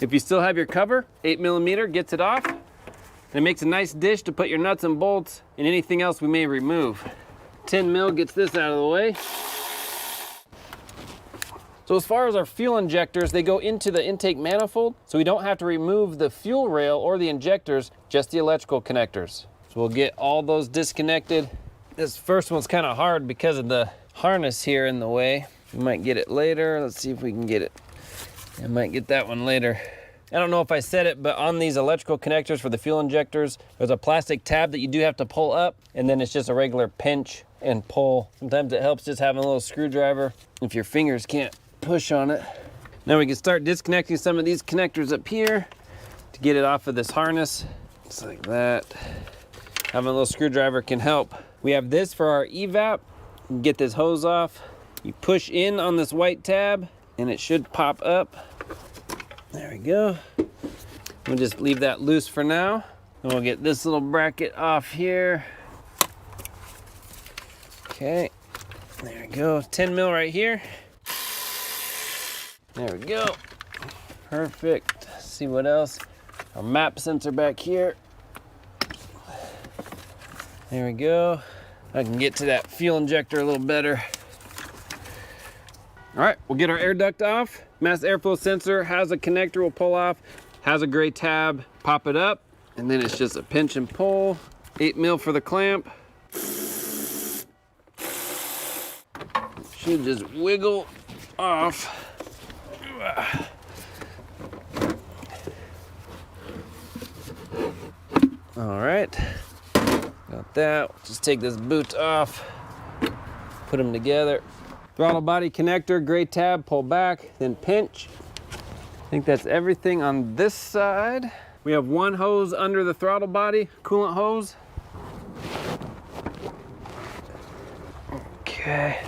If you still have your cover, 8mm gets it off. And it makes a nice dish to put your nuts and bolts and anything else we may remove. 10mm gets this out of the way. So as far as our fuel injectors, they go into the intake manifold, so we don't have to remove the fuel rail or the injectors, just the electrical connectors. So we'll get all those disconnected. This first one's kind of hard because of the harness here in the way. We might get it later. Let's see if we can get it. I might get that one later. I don't know if I said it, but on these electrical connectors for the fuel injectors, there's a plastic tab that you do have to pull up, and then it's just a regular pinch and pull. Sometimes it helps just having a little screwdriver if your fingers can't push on it. Now we can start disconnecting some of these connectors up here to get it off of this harness. Just like that. Having a little screwdriver can help. We have this for our evap. Get this hose off. You push in on this white tab and it should pop up. There we go. We'll just leave that loose for now. And we'll get this little bracket off here. Okay, there we go. 10mm right here. There we go. Perfect. Let's see what else. Our map sensor back here. There we go. I can get to that fuel injector a little better. All right, we'll get our air duct off. Mass airflow sensor has a connector we'll pull off, has a gray tab, pop it up, and then it's just a pinch and pull. 8mm for the clamp. Should just wiggle off. All right, got that. Just take this boot off, put them together. Throttle body connector, gray tab, pull back, then pinch. I think that's everything on this side. We have one hose under the throttle body, coolant hose. Okay.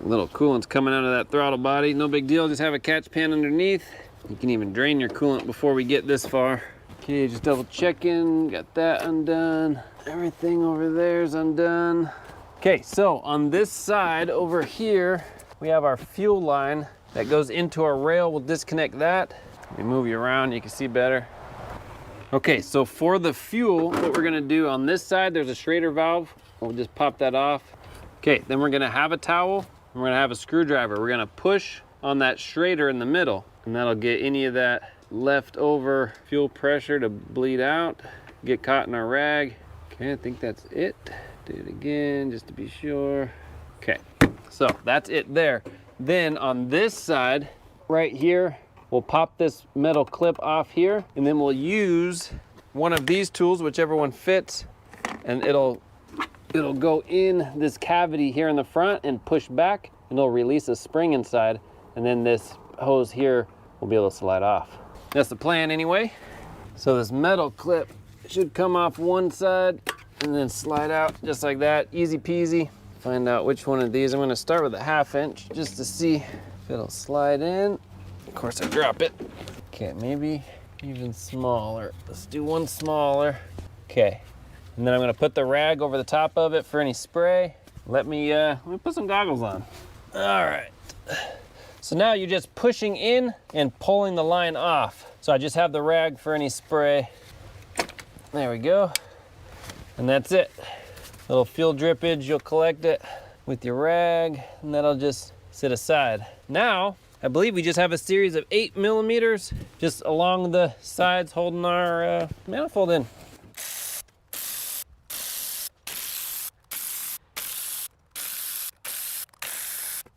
Little coolant's coming out of that throttle body. No big deal, just have a catch pan underneath. You can even drain your coolant before we get this far. Okay, just double checking, got that undone. Everything over there is undone. Okay, so on this side over here, we have our fuel line that goes into our rail. We'll disconnect that. Let me move you around, you can see better. Okay, so for the fuel, what we're gonna do on this side, there's a Schrader valve. We'll just pop that off. Okay, then we're gonna have a towel, and we're gonna have a screwdriver. We're gonna push on that Schrader in the middle, and that'll get any of that leftover fuel pressure to bleed out, get caught in our rag. Okay, I think that's it. Do it again, just to be sure. Okay, so that's it there. Then on this side, right here, we'll pop this metal clip off here, and then we'll use one of these tools, whichever one fits, and it'll go in this cavity here in the front and push back, and it'll release a spring inside, and then this hose here will be able to slide off. That's the plan anyway. So this metal clip should come off one side and then slide out just like that, easy peasy. Find out which one of these. I'm gonna start with a 1/2 inch just to see if it'll slide in. Of course I drop it. Okay, maybe even smaller. Let's do one smaller. Okay, and then I'm gonna put the rag over the top of it for any spray. Let me put some goggles on. All right. So now you're just pushing in and pulling the line off. So I just have the rag for any spray. There we go. And that's it. Little fuel drippage, you'll collect it with your rag, and that'll just sit aside. Now, I believe we just have a series of 8mm just along the sides holding our manifold in.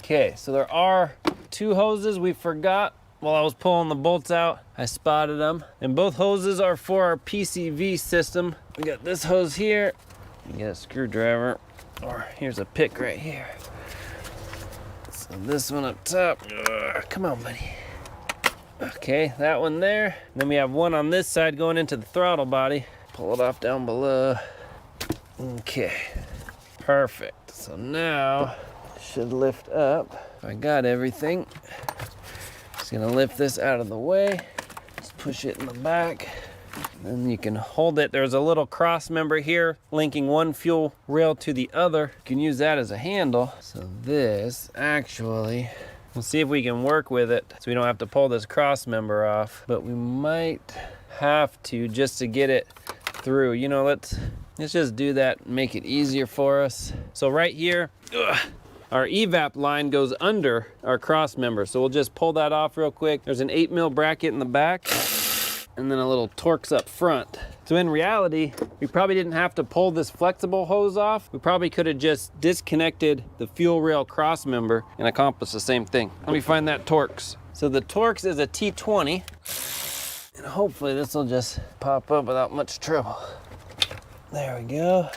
Okay, so there are 2 hoses we forgot while I was pulling the bolts out. I spotted them. And both hoses are for our PCV system. We got this hose here. You get a screwdriver, or here's a pick right here. So this one up top. Come on, buddy. Okay, that one there. Then we have one on this side going into the throttle body. Pull it off down below. Okay, perfect. So now it should lift up. I got everything. Just gonna lift this out of the way. Just push it in the back. Then you can hold it. There's a little cross member here linking one fuel rail to the other. You can use that as a handle. So this actually We'll see if we can work with it so we don't have to pull this cross member off, but we might have to just to get it through. You know, let's just do that and make it easier for us. So right here, our evap line goes under our cross member. So we'll just pull that off real quick. There's an 8mm bracket in the back and then a little Torx up front. So in reality, we probably didn't have to pull this flexible hose off. We probably could have just disconnected the fuel rail cross member and accomplished the same thing. Let me find that Torx. So the Torx is a T20, and hopefully this will just pop up without much trouble. There we go.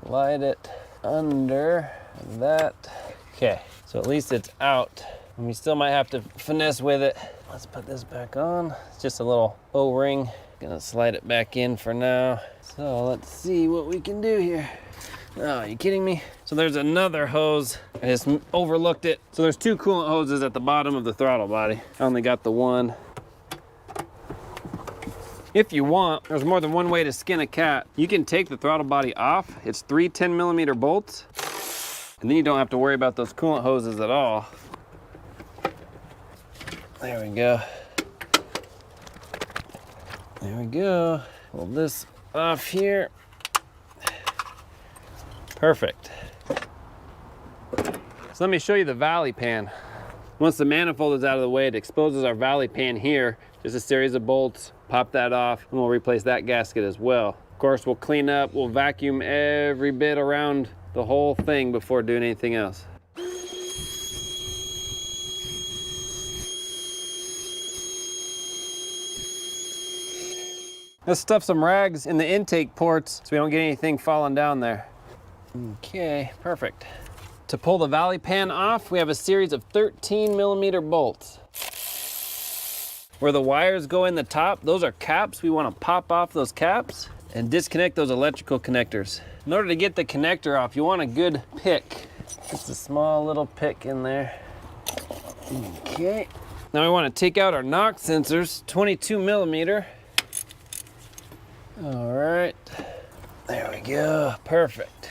Slide it under that. Okay, so at least it's out. And we still might have to finesse with it. Let's put this back on. It's just a little O-ring. Gonna slide it back in for now. So let's see what we can do here. Oh, are you kidding me? So there's another hose. I just overlooked it. So there's 2 coolant hoses at the bottom of the throttle body. I only got the one. If you want, there's more than one way to skin a cat. You can take the throttle body off. It's 3 10mm bolts. And then you don't have to worry about those coolant hoses at all. There we go. There we go. Pull this off here. Perfect. So let me show you the valley pan. Once the manifold is out of the way, it exposes our valley pan here. Just a series of bolts. Pop that off, and we'll replace that gasket as well. Of course, we'll clean up, we'll vacuum every bit around the whole thing before doing anything else. Let's stuff some rags in the intake ports so we don't get anything falling down there. Okay, perfect. To pull the valley pan off, we have a series of 13mm bolts. Where the wires go in the top, those are caps. We want to pop off those caps and disconnect those electrical connectors. In order to get the connector off, you want a good pick. Just a small little pick in there. Okay. Now we want to take out our knock sensors, 22mm. All right, there we go, perfect.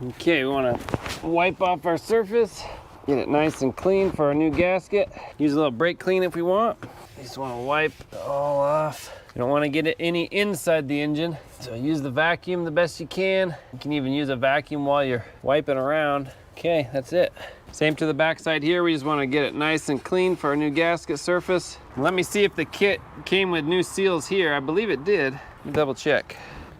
Okay, we want to wipe off our surface, get it nice and clean for our new gasket. Use a little brake clean if we want. You just want to wipe it all off. You don't want to get it any inside the engine, so use the vacuum the best you can. You can even use a vacuum while you're wiping around. Okay, that's it. Same to the back side here. We just want to get it nice and clean for our new gasket surface. Let me see if the kit came with new seals here. I believe it did. Let me double check.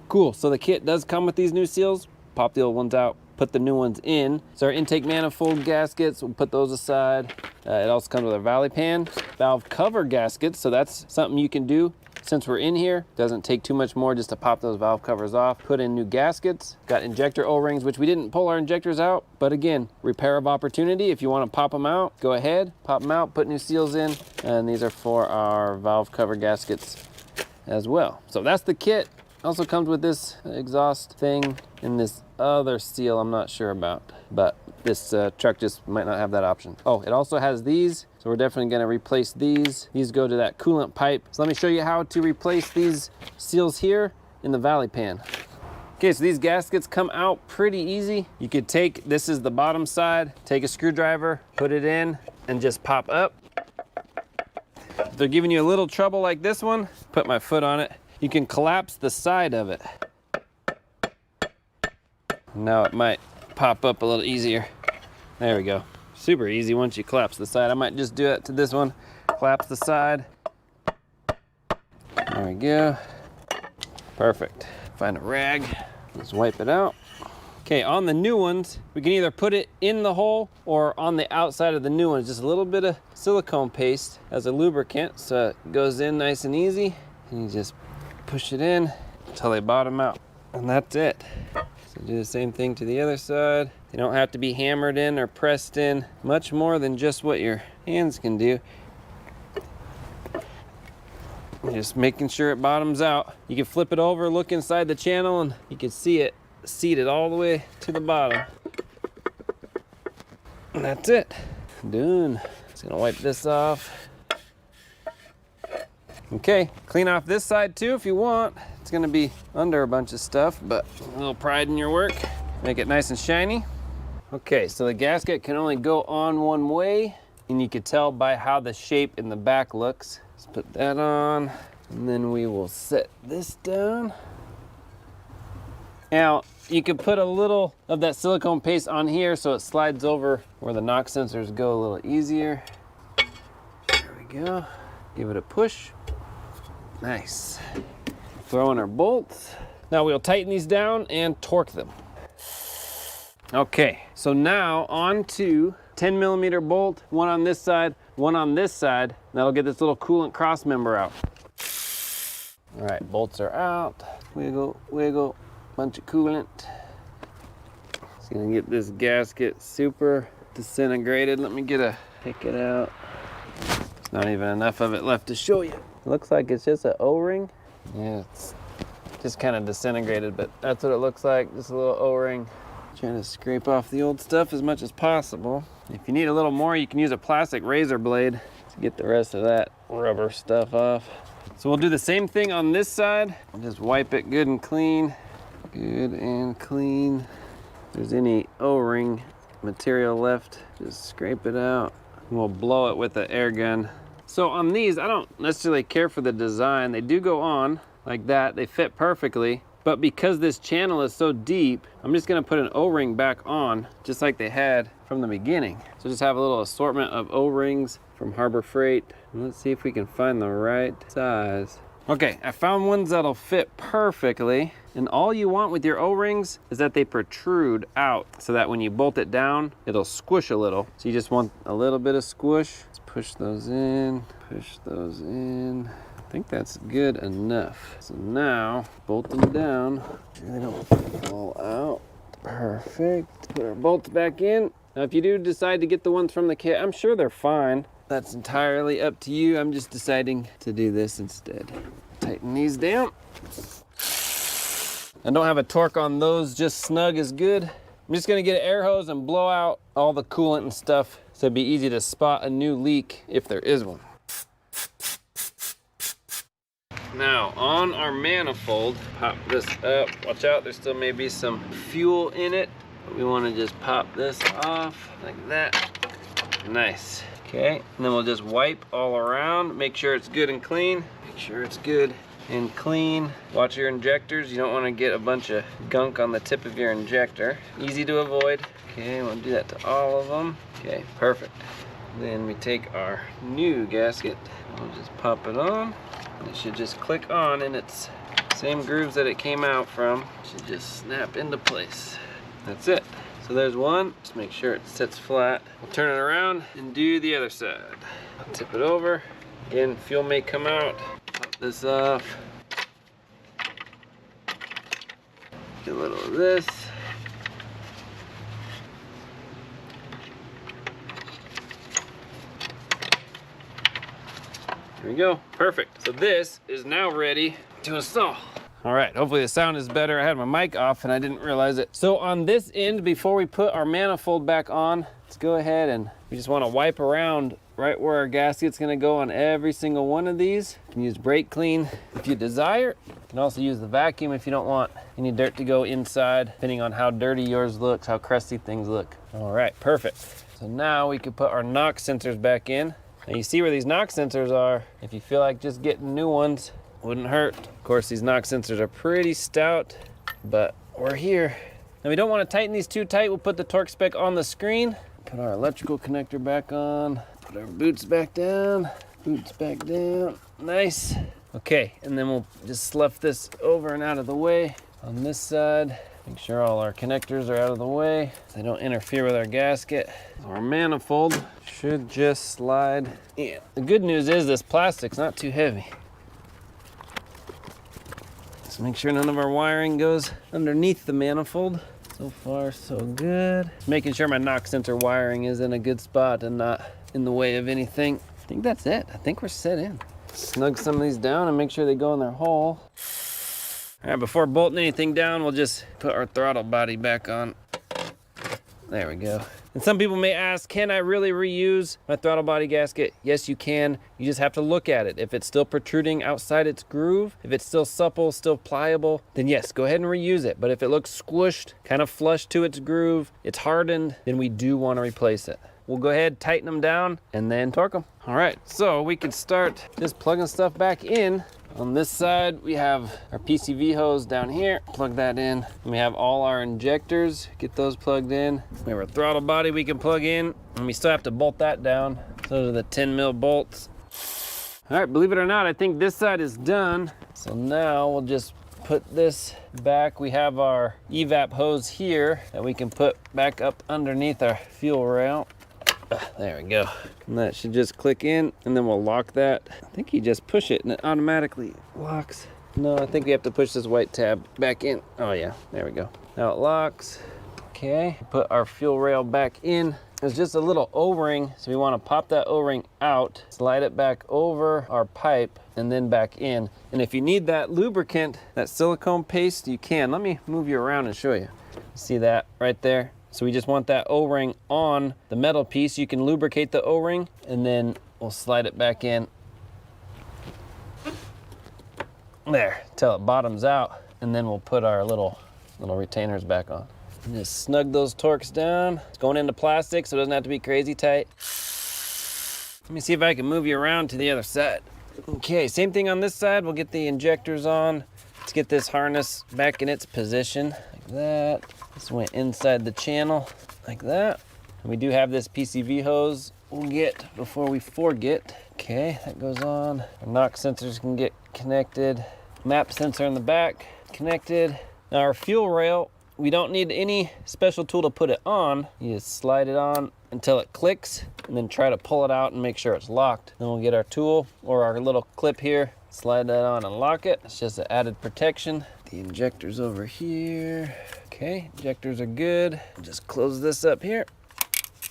Cool, so the kit does come with these new seals. Pop the old ones out, put the new ones in. So our intake manifold gaskets, we'll put those aside. It also comes with a valley pan, valve cover gaskets, so that's something you can do. Since we're in here, doesn't take too much more just to pop those valve covers off, put in new gaskets, got injector O-rings, which we didn't pull our injectors out, but again, repair of opportunity. If you want to pop them out, go ahead, pop them out, put new seals in, and these are for our valve cover gaskets as well. So that's the kit. Also comes with this exhaust thing and this other seal I'm not sure about, but this truck just might not have that option. Oh, it also has these, so we're definitely gonna replace these. These go to that coolant pipe. So let me show you how to replace these seals here in the valley pan. Okay, so these gaskets come out pretty easy. You could take, this is the bottom side, take a screwdriver, put it in, and just pop up. If they're giving you a little trouble like this one, put my foot on it. You can collapse the side of it. Now it might pop up a little easier. There we go. Super easy once you collapse the side. I might just do it to this one. Collapse the side. There we go. Perfect. Find a rag. Let's wipe it out. Okay, on the new ones, we can either put it in the hole or on the outside of the new ones. Just a little bit of silicone paste as a lubricant so it goes in nice and easy. And you just push it in until they bottom out. And that's it. So do the same thing to the other side. They don't have to be hammered in or pressed in much more than just what your hands can do. Just making sure it bottoms out. You can flip it over, look inside the channel, and you can see it seated all the way to the bottom. And that's it. Done. Just gonna wipe this off. Okay, clean off this side too if you want. It's gonna be under a bunch of stuff, but a little pride in your work. Make it nice and shiny. Okay, so the gasket can only go on one way, and you can tell by how the shape in the back looks. Let's put that on, and then we will set this down. Now, you can put a little of that silicone paste on here so it slides over where the knock sensors go a little easier. There we go. Give it a push. Nice. Throw in our bolts. Now we'll tighten these down and torque them. Okay, so now on to 10mm bolt, one on this side, one on this side. That'll get this little coolant cross member out. All right, bolts are out. Wiggle, wiggle, bunch of coolant. It's gonna get this gasket super disintegrated. Let me pick it out. There's not even enough of it left to show you. Looks like it's just an O-ring. Yeah, it's just kind of disintegrated, but that's what it looks like, just a little O-ring. Trying to scrape off the old stuff as much as possible. If you need a little more, you can use a plastic razor blade to get the rest of that rubber stuff off. So we'll do the same thing on this side. I'll just wipe it good and clean. Good and clean. If there's any O-ring material left, just scrape it out. And we'll blow it with an air gun. So on these, I don't necessarily care for the design. They do go on like that. They fit perfectly. But because this channel is so deep, I'm just gonna put an O-ring back on, just like they had from the beginning. So just have a little assortment of O-rings from Harbor Freight. And let's see if we can find the right size. Okay, I found ones that'll fit perfectly. And all you want with your O-rings is that they protrude out so that when you bolt it down, it'll squish a little. So you just want a little bit of squish. Let's push those in, push those in. I think that's good enough. So now, bolt them down. They don't fall out. Perfect. Put our bolts back in. Now, if you do decide to get the ones from the kit, I'm sure they're fine. That's entirely up to you. I'm just deciding to do this instead. Tighten these down. I don't have a torque on those, just snug is good. I'm just gonna get an air hose and blow out all the coolant and stuff so it'd be easy to spot a new leak if there is one. Now, on our manifold, pop this up. Watch out, there still may be some fuel in it. We want to just pop this off like that. Nice. Okay, and then we'll just wipe all around. Make sure it's good and clean. Make sure it's good and clean. Watch your injectors. You don't want to get a bunch of gunk on the tip of your injector. Easy to avoid. Okay, we'll do that to all of them. Okay, perfect. Then we take our new gasket. We'll just pop it on. It should just click on in its same grooves that it came out from. It should just snap into place. That's it. So there's one. Just make sure it sits flat. We'll turn it around and do the other side. I'll tip it over. Again, fuel may come out. Pop this off. Get a little of this. There we go, perfect. So this is now ready to install. All right, hopefully the sound is better. I had my mic off and I didn't realize it. So on this end, before we put our manifold back on, let's go ahead and we just want to wipe around right where our gasket's gonna go on every single one of these. You can use brake clean if you desire. You can also use the vacuum if you don't want any dirt to go inside, depending on how dirty yours looks, how crusty things look. All right, perfect. So now we can put our knock sensors back in. Now you see where these knock sensors are. If you feel like just getting new ones, wouldn't hurt. Of course, these knock sensors are pretty stout, but we're here. Now we don't want to tighten these too tight. We'll put the torque spec on the screen. Put our electrical connector back on. Put our boots back down. Boots back down. Nice. Okay, and then we'll just slough this over and out of the way on this side. Make sure all our connectors are out of the way so they don't interfere with our gasket. Our manifold should just slide in. The good news is this plastic's not too heavy. So make sure none of our wiring goes underneath the manifold. So far, so good. Just making sure my knock sensor wiring is in a good spot and not in the way of anything. I think that's it. I think we're set in. Snug some of these down and make sure they go in their hole. All right, before bolting anything down, we'll just put our throttle body back on. There we go. And some people may ask, can I really reuse my throttle body gasket? Yes, you can. You just have to look at it. If it's still protruding outside its groove, if it's still supple, still pliable, then yes, go ahead and reuse it. But if it looks squished, kind of flush to its groove, it's hardened, then we do want to replace it. We'll go ahead, tighten them down, and then torque them. All right, so we can start just plugging stuff back in. On this side, we have our PCV hose down here. Plug that in. And we have all our injectors. Get those plugged in. We have our throttle body we can plug in, and we still have to bolt that down. Those are the 10 mil bolts. All right, believe it or not, I think this side is done. So now we'll just put this back. We have our evap hose here that we can put back up underneath our fuel rail. There we go. And that should just click in, and then we'll lock that. I think you just push it and it automatically locks. No, I think we have to push this white tab back in. Oh yeah, there we go. Now it locks. Okay, put our fuel rail back in. There's just a little O-ring, so we want to pop that O-ring out, slide it back over our pipe, and then back in. And if you need that lubricant, that silicone paste, you can. Let me move you around and show you. See that right there? So we just want that O-ring on the metal piece. You can lubricate the O-ring, and then we'll slide it back in. There, till it bottoms out, and then we'll put our little retainers back on. And just snug those Torx down. It's going into plastic, so it doesn't have to be crazy tight. Let me see if I can move you around to the other side. Okay, same thing on this side. We'll get the injectors on. Let's get this harness back in its position, like that. This went inside the channel, like that. And we do have this PCV hose we'll get before we forget. Okay, that goes on. Our NOx sensors can get connected. Map sensor in the back, connected. Now our fuel rail, we don't need any special tool to put it on. You just slide it on until it clicks, and then try to pull it out and make sure it's locked. Then we'll get our tool or our little clip here, slide that on and lock it. It's just an added protection. The injectors over here. Okay, injectors are good. Just close this up here,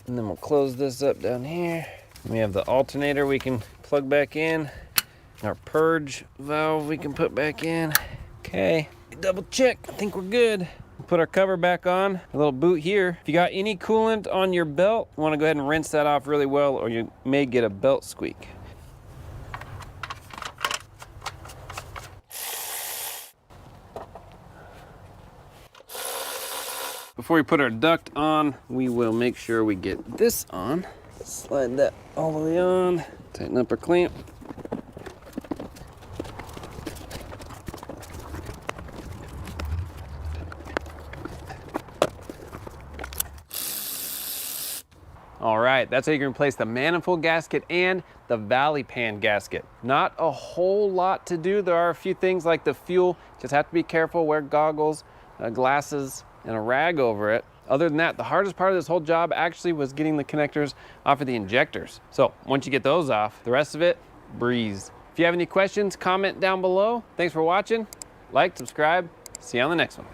and then we'll close this up down here. We have the alternator we can plug back in. Our purge valve we can put back in. Okay, double check, I think we're good. Put our cover back on, a little boot here. If you got any coolant on your belt, you wanna go ahead and rinse that off really well, or you may get a belt squeak. Before we put our duct on, we will make sure we get this on. Slide that all the way on, tighten up our clamp. All right, that's how you can replace the manifold gasket and the Valley pan gasket. Not a whole lot to do. There are a few things like the fuel. Just have to be careful, wear goggles, glasses, and a rag over it. Other than that, the hardest part of this whole job actually was getting the connectors off of the injectors. So once you get those off, the rest of it, breeze. If you have any questions, comment down below. Thanks for watching. Like, subscribe. See you on the next one.